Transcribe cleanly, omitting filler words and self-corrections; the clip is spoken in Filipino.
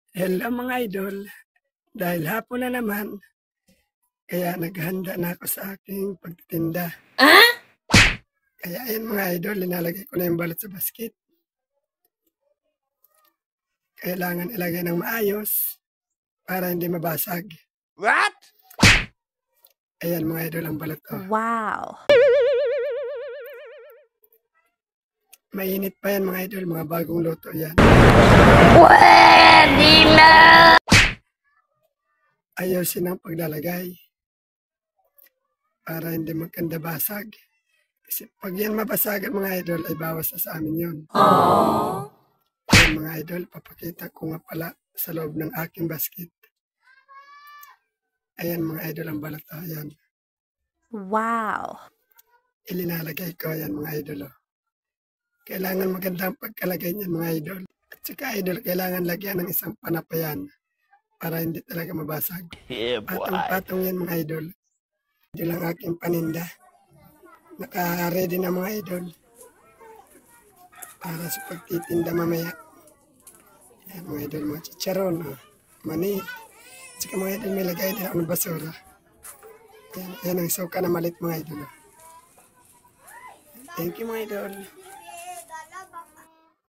Hello mga idol, dahil hapon na naman, kaya naghanda na ako sa aking pagtitinda. Kaya ayan mga idol, linalagay ko na yung balot sa basket. Kailangan ilagay ng maayos para hindi mabasag. What? Ayan mga idol ang balot ko. Wow! Mainit pa yan mga idol, mga bagong luto yan. Pwede na! Ayusin ang paglalagay para hindi magkanda basag. Kasi pag yan mabasagan mga idol, ay bawas na sa amin yun. Ayan mga idol, papakita ko nga pala sa loob ng aking basket. Ayan mga idol ang balot. Ayan. Wow! Ilinalagay ko yan mga idol. Kailangan magandang pagkalagay niyan mga idol. At saka idol, kailangan lagyan ng isang panapayan para hindi talaga mabasag. Yeah, boy. Patong-patong yan mga idol. Ito lang aking paninda. Naka-ready na mga idol para sa pagtitinda mamaya. Yan mga idol, mga chicharon, mani. At saka mga idol, may lagay na akong basura. Yan ang suka na malit mga idol. Thank you mga idol.